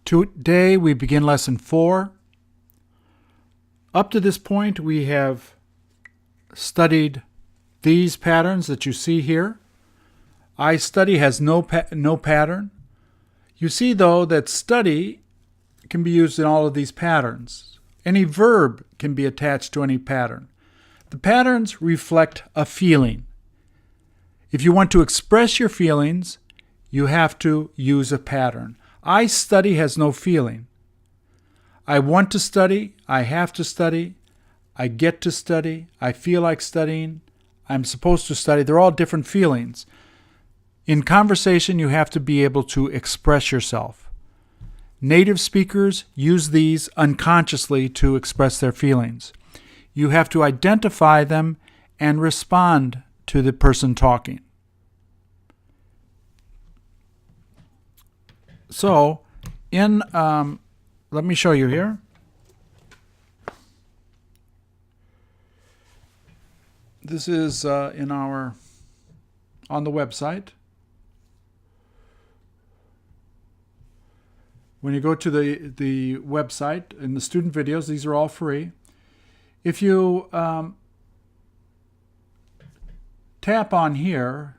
Today we begin lesson 4. Up to this point we have studied these patterns that you see here. I study has no pattern. You see though that study can be used in all of these patterns. Any verb can be attached to any pattern. The patterns reflect a feeling. If you want to express your feelings, you have to use a pattern. I study has no feeling. I want to study, I have to study, I get to study, I feel like studying, I'm supposed to study. They're all different feelings. In conversation, you have to be able to express yourself. Native speakers use these unconsciously to express their feelings. You have to identify them and respond to the person talking. So, let me show you here. This is on the website. When you go to the website, in the student videos, these are all free. If you tap on here,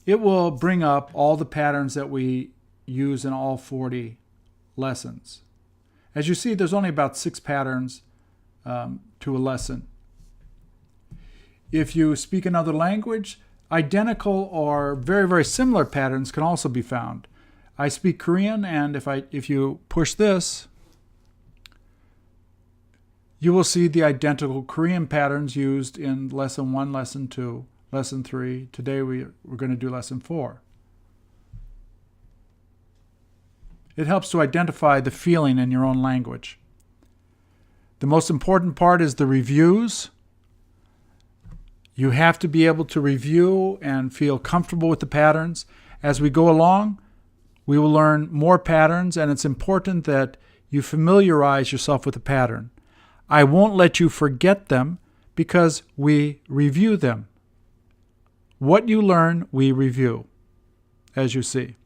it will bring up all the patterns that we use in all 40 lessons. As you see, there's only about 6 patterns to a lesson. If you speak another language, identical or very, very similar patterns can also be found. I speak Korean, and if you push this, you will see the identical Korean patterns used in lesson 1, lesson 2, lesson 3. Today we're going to do lesson 4. It helps to identify the feeling in your own language. The most important part is the reviews. You have to be able to review and feel comfortable with the patterns. As we go along, we will learn more patterns, and it's important that you familiarize yourself with the pattern. I won't let you forget them because we review them. What you learn, we review, as you see.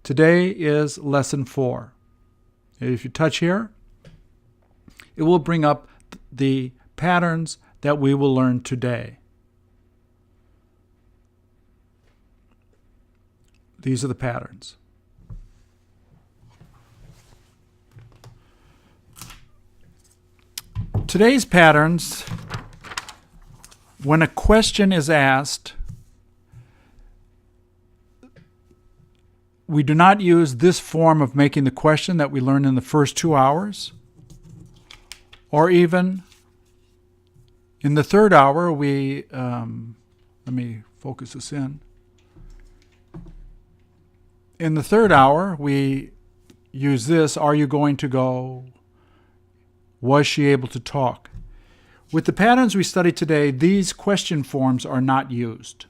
Today is lesson 4. If you touch here, it will bring up the patterns that we will learn today. These are the patterns. Today's patterns, when a question is asked, we do not use this form of making the question that we learned in the first 2 hours, or even in the 3rd hour, let me focus this in. In the 3rd hour, we use this, are you going to go? Was she able to talk? With the patterns we study today, these question forms are not used.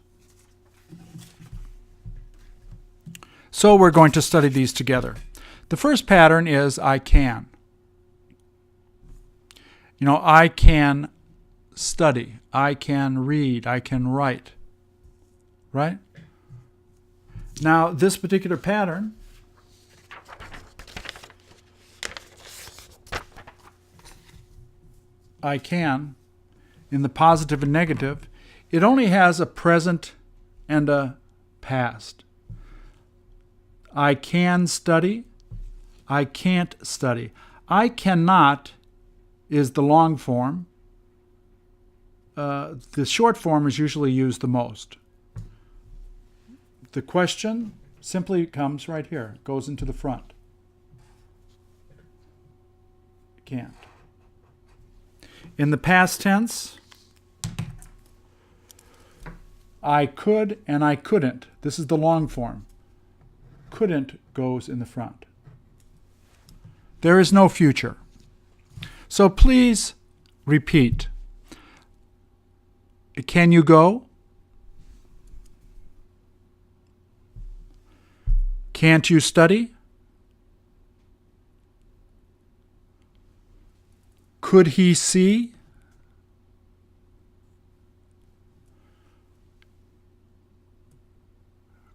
So we're going to study these together. The first pattern is I can. I can study. I can read. I can write. Right? Now, this particular pattern I can, in the positive and negative, it only has a present and a past. I can study. I can't study. I cannot is the long form. The short form is usually used the most. The question simply comes right here, goes into the front. Can't. In the past tense, I could and I couldn't. This is the long form. Couldn't goes in the front. There is no future. So please repeat. Can you go? Can't you study? Could he see?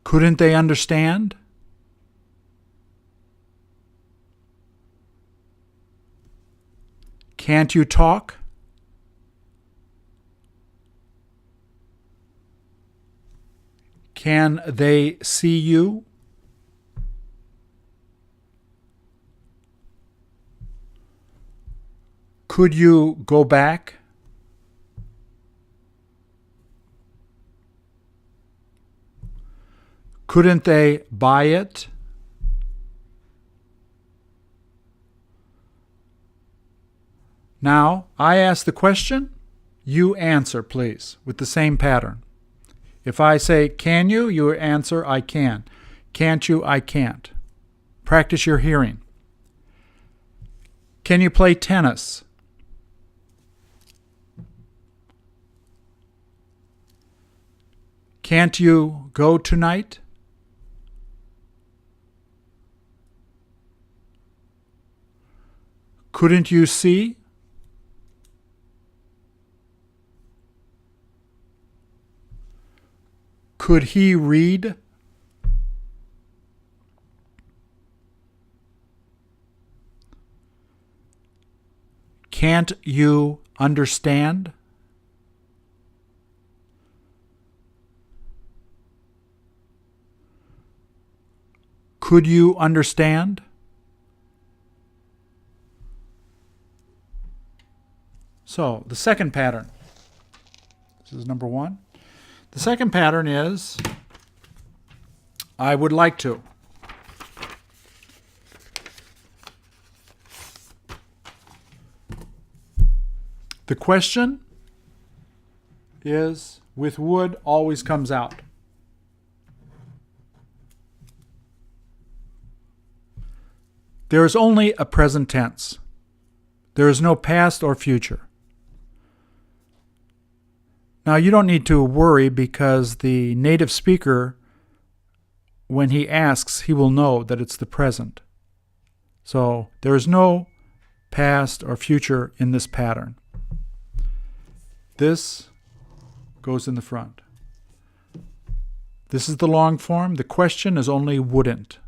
Couldn't they understand? Can't you talk? Can they see you? Could you go back? Couldn't they buy it? Now, I ask the question, you answer, please, with the same pattern. If I say, can you, you answer, I can. Can't you, I can't. Practice your hearing. Can you play tennis? Can't you go tonight? Couldn't you see? Could he read? Can't you understand? Could you understand? So, the second pattern. This is number 1. The second pattern is, I would like to. The question is, with would always comes out. There is only a present tense. There is no past or future. Now, you don't need to worry because the native speaker, when he asks, he will know that it's the present. So there is no past or future in this pattern. This goes in the front. This is the long form. The question is only wouldn't.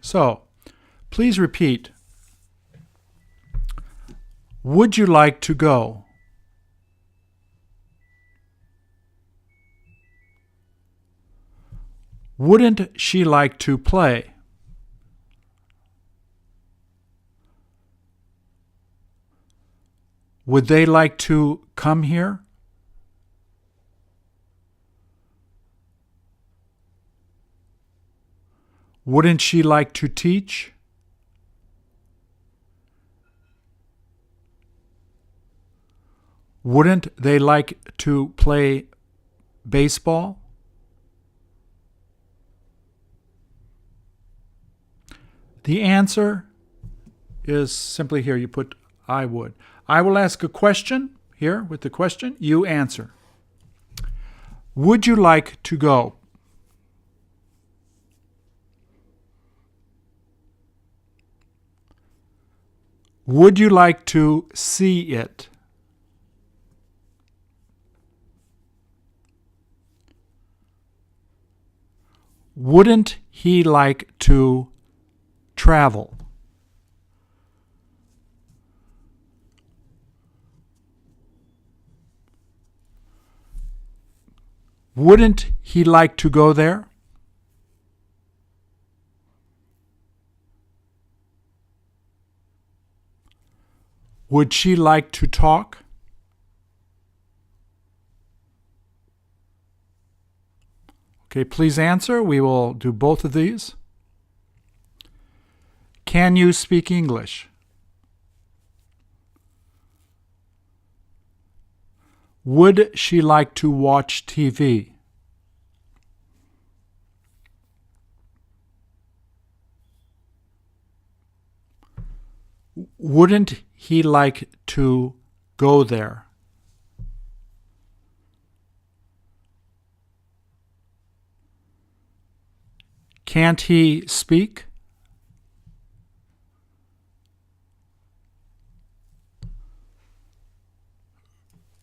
So, please repeat. Would you like to go? Wouldn't she like to play? Would they like to come here? Wouldn't she like to teach? Wouldn't they like to play baseball? The answer is simply here. You put I would. I will ask a question here with the question. You answer. Would you like to go? Would you like to see it? Wouldn't he like to travel? Wouldn't he like to go there? Would she like to talk? Okay, please answer. We will do both of these. Can you speak English? Would she like to watch TV? Wouldn't he like to go there? Can't he speak?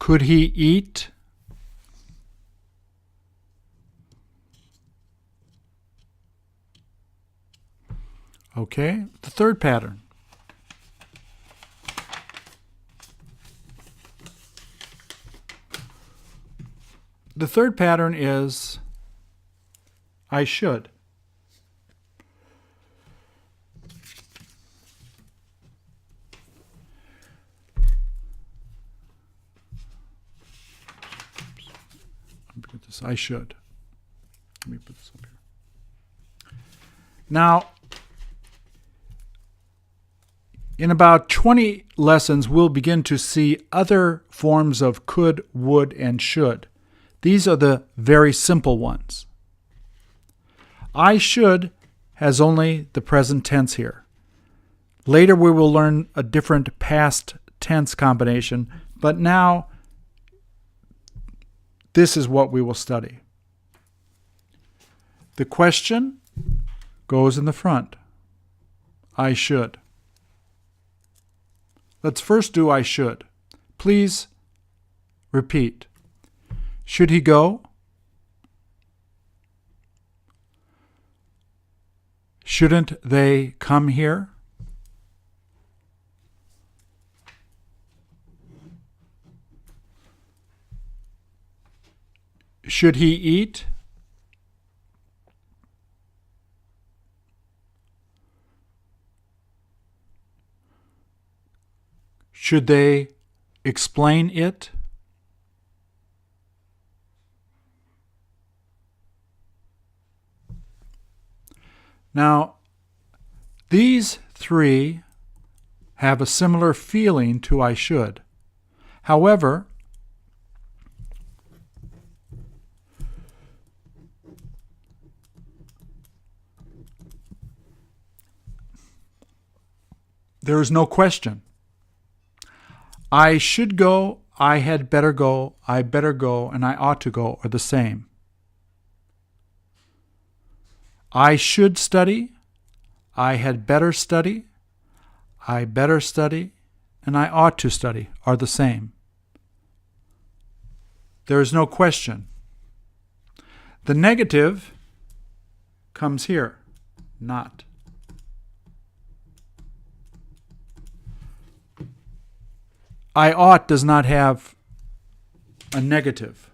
Could he eat? Okay, the third pattern. The third pattern is I should. I should. Let me put this up here. Now, in about 20 lessons, we'll begin to see other forms of could, would, and should. These are the very simple ones. I should has only the present tense here. Later we will learn a different past tense combination, but now this is what we will study. The question goes in the front. I should. Let's first do I should. Please repeat. Should he go? Shouldn't they come here? Should he eat? Should they explain it? Now, these three have a similar feeling to I should. However, there is no question. I should go, I had better go, I better go, and I ought to go are the same. I should study, I had better study, I better study, and I ought to study are the same. There is no question. The negative comes here, not. I ought does not have a negative.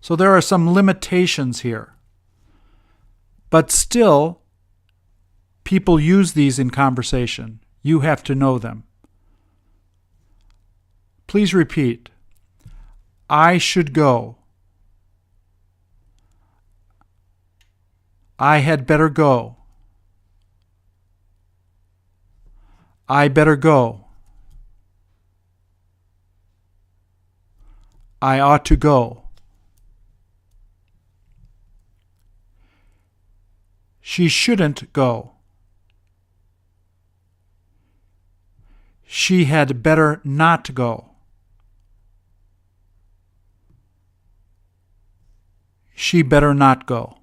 So there are some limitations here. But still, people use these in conversation. You have to know them. Please repeat. I should go. I had better go. I better go. I ought to go. She shouldn't go. She had better not go. She better not go.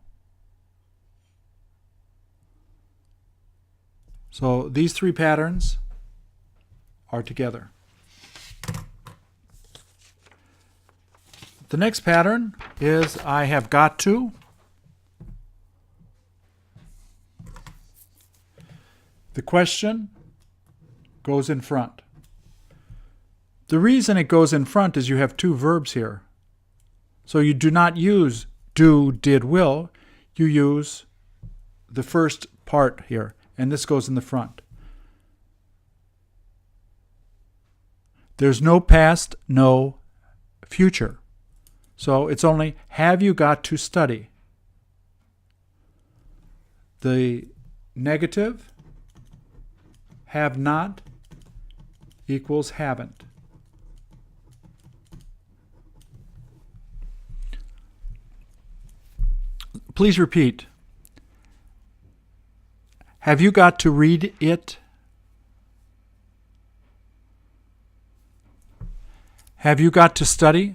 So these three patterns are together. The next pattern is I have got to. The question goes in front. The reason it goes in front is you have two verbs here. So you do not use do, did, will. You use the first part here, and this goes in the front. There's no past, no future. So it's only have you got to study. The negative, have not, equals haven't. Please repeat. Have you got to read it? Have you got to study?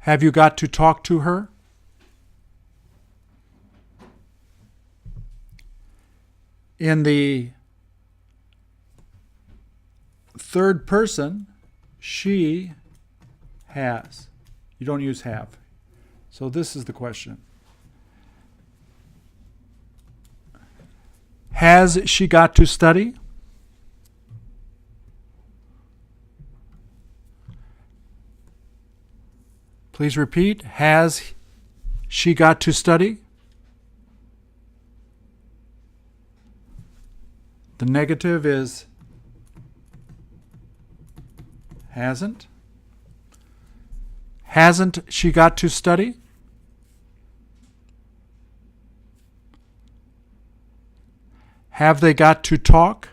Have you got to talk to her? In the third person, she has. You don't use have. So this is the question. Has she got to study? Please repeat. Has she got to study? The negative is hasn't. Hasn't she got to study? Have they got to talk?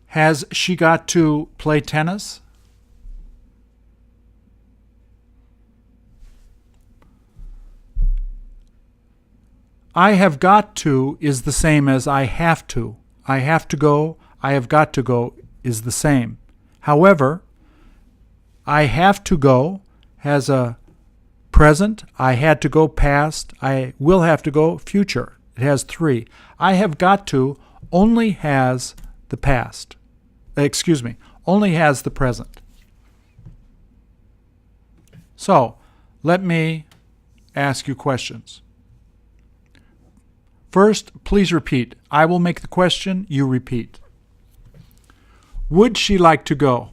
Has she got to play tennis? I have got to is the same as I have to. I have to go, I have got to go is the same. However, I have to go has a present, I had to go past, I will have to go future. It has three. I have got to only has the past. Only has the present. So, let me ask you questions. First, please repeat. I will make the question, you repeat. Would she like to go?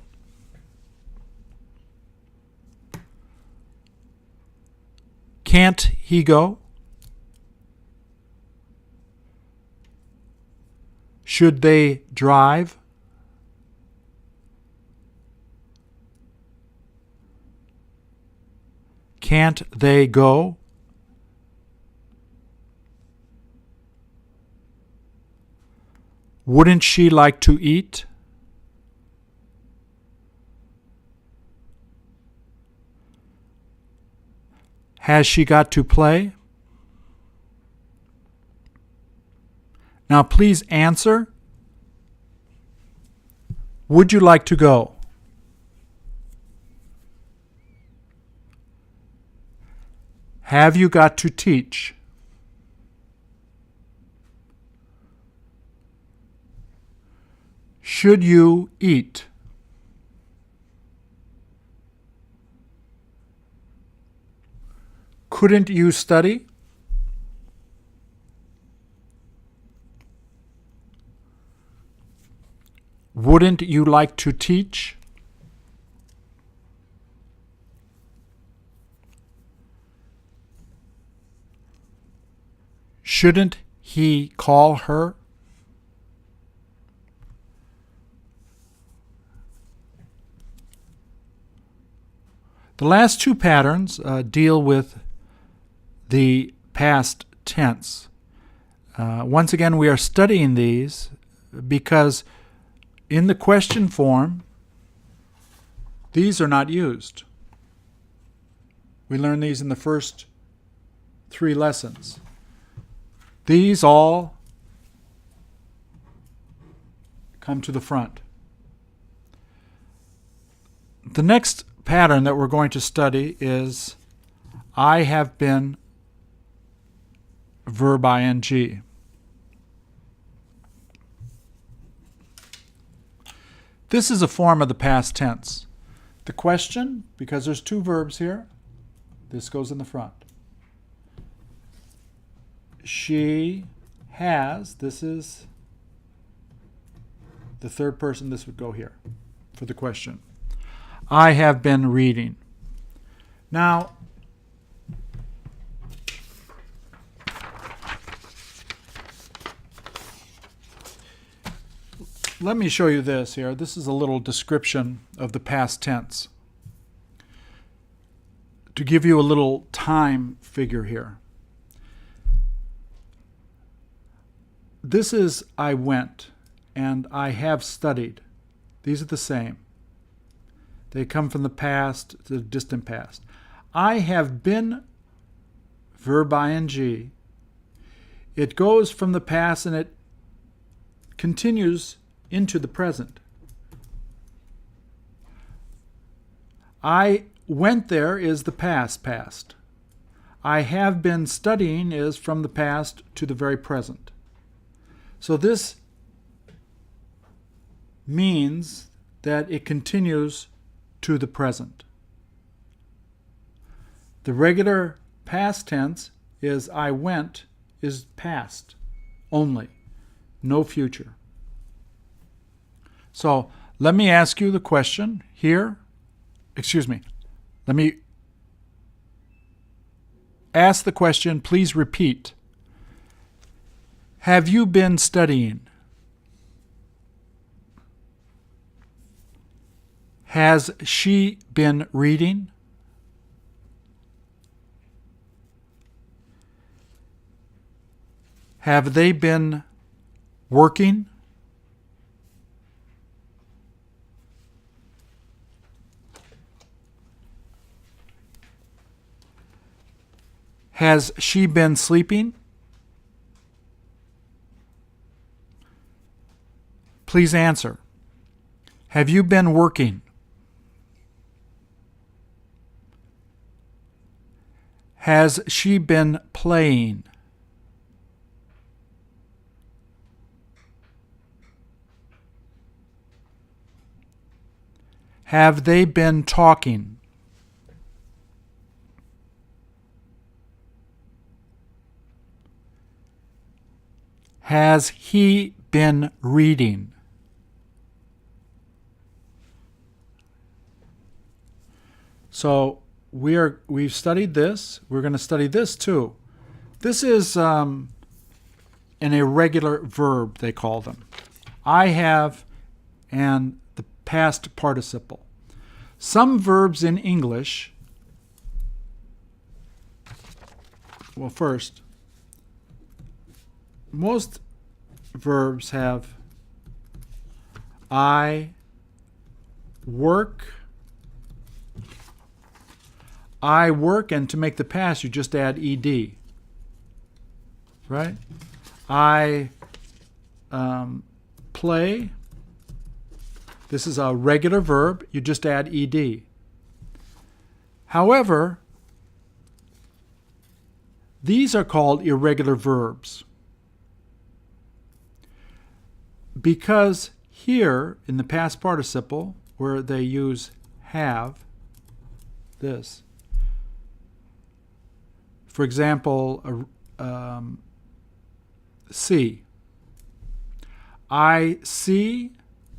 Can't he go? Should they drive? Can't they go? Wouldn't she like to eat? Has she got to play? Now please answer. Would you like to go? Have you got to teach? Should you eat? Couldn't you study? Wouldn't you like to teach? Shouldn't he call her? The last two patterns deal with the past tense. Once again, we are studying these because in the question form, these are not used. We learned these in the first 3 lessons. These all come to the front. The next pattern that we're going to study is I have been verb ing. This is a form of the past tense. The question, because there's 2 verbs here, this goes in the front. She has, this is the third person, this would go here for the question. I have been reading. Now, let me show you this here. This is a little description of the past tense to give you a little time figure here. This is I went and I have studied. These are the same. They come from the past to the distant past. I have been verb ing. It goes from the past and it continues into the present. I went there is the past. I have been studying is from the past to the very present. So this means that it continues to the present. The regular past tense is I went is past only, no future. So Let me ask you the question here. Excuse me. Let me ask the question. Please repeat. Have you been studying? Has she been reading? Have they been working? Has she been sleeping? Please answer. Have you been working? Has she been playing? Have they been talking? Has he been reading? So we've studied this. We're going to study this too. This is an irregular verb, they call them. I have and the past participle. Some verbs in English, well, first, most verbs have I work. I work, and to make the past, you just add ed. Right? I play. This is a regular verb. You just add ed. However, these are called irregular verbs because here in the past participle, where they use have, this. For example, see. I see,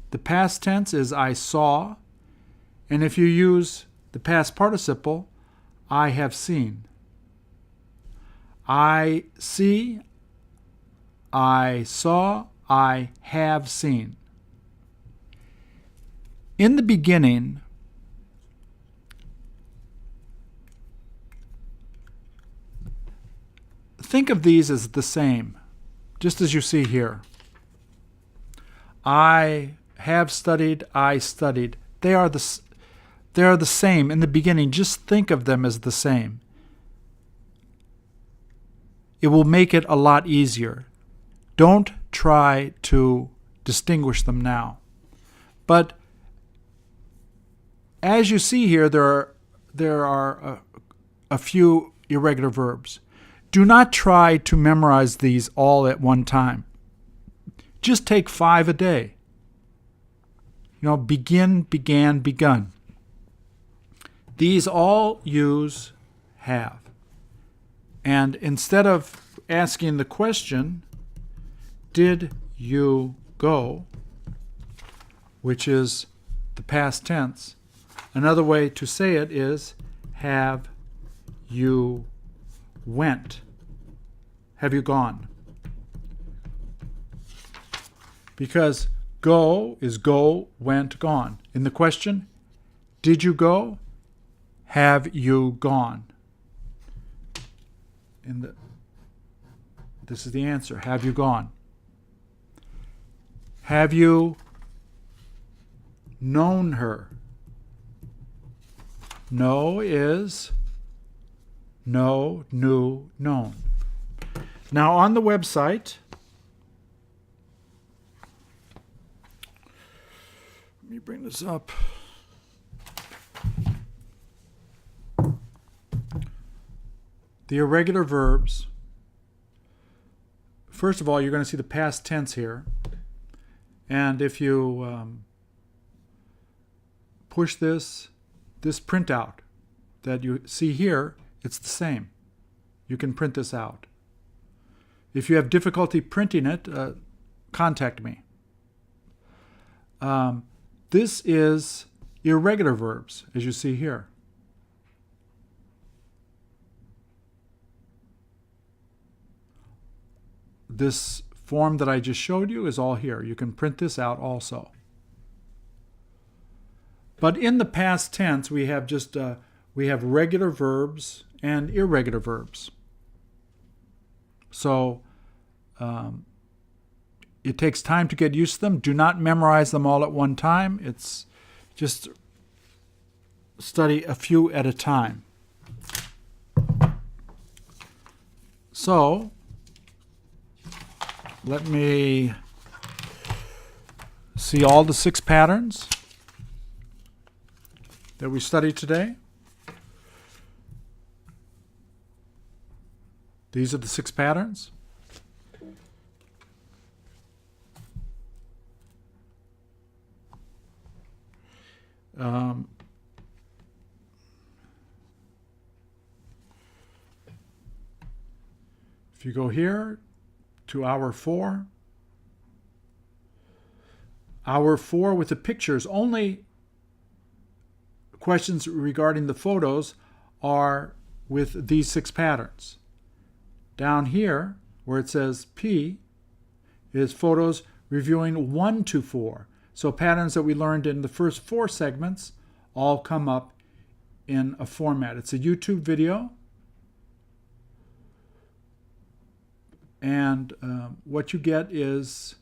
the past tense is I saw, and if you use the past participle, I have seen. I see, I saw, I have seen. In the beginning, think of these as the same, just as you see here. I have studied, I studied. They are the same in the beginning. Just think of them as the same. It will make it a lot easier. Don't try to distinguish them now. But as you see here, there are a few irregular verbs. Do not try to memorize these all at one time. Just take 5 a day. Begin, began, begun. These all use have. And instead of asking the question, did you go, which is the past tense, another way to say it is, have you went? Have you gone? Because go is go, went, gone. In the question, did you go? Have you gone? This is the answer. Have you gone? Have you known her? Know is know, knew, known. Now on the website, let me bring this up. The irregular verbs. First of all, you're going to see the past tense here. And if you push this printout that you see here, it's the same. You can print this out. If you have difficulty printing it, contact me. This is irregular verbs, as you see here. This form that I just showed you is all here. You can print this out also. But in the past tense, we have regular verbs and irregular verbs. So it takes time to get used to them. Do not memorize them all at one time. It's just study a few at a time. So let me see all the 6 patterns that we studied today. These are the 6 patterns. If you go here to hour 4 with the pictures, only questions regarding the photos are with these 6 patterns. Down here, where it says P, is photos reviewing 1 to 4. So patterns that we learned in the first 4 segments all come up in a format. It's a YouTube video. And what you get is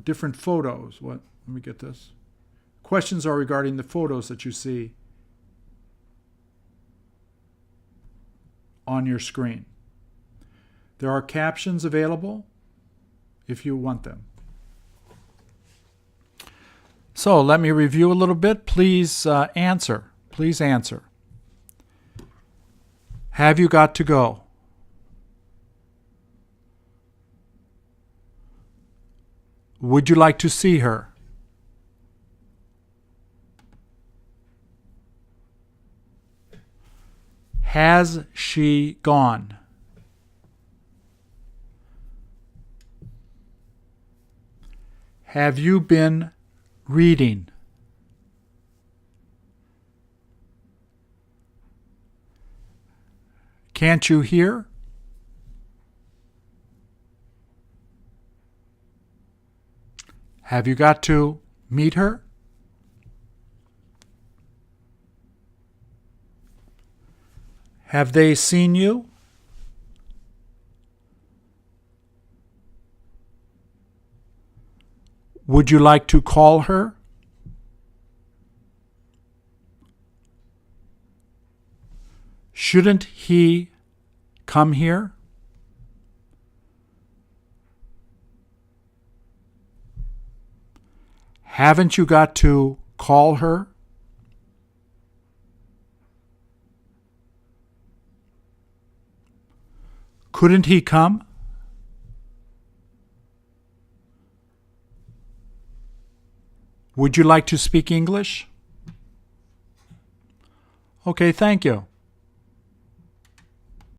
different photos. Let me get this. Questions are regarding the photos that you see on your screen. There are captions available if you want them. So let me review a little bit. Please answer. Please answer. Have you got to go? Would you like to see her? Has she gone? Have you been reading? Can't you hear? Have you got to meet her? Have they seen you? Would you like to call her? Shouldn't he come here? Haven't you got to call her? Couldn't he come? Would you like to speak English? Okay, thank you.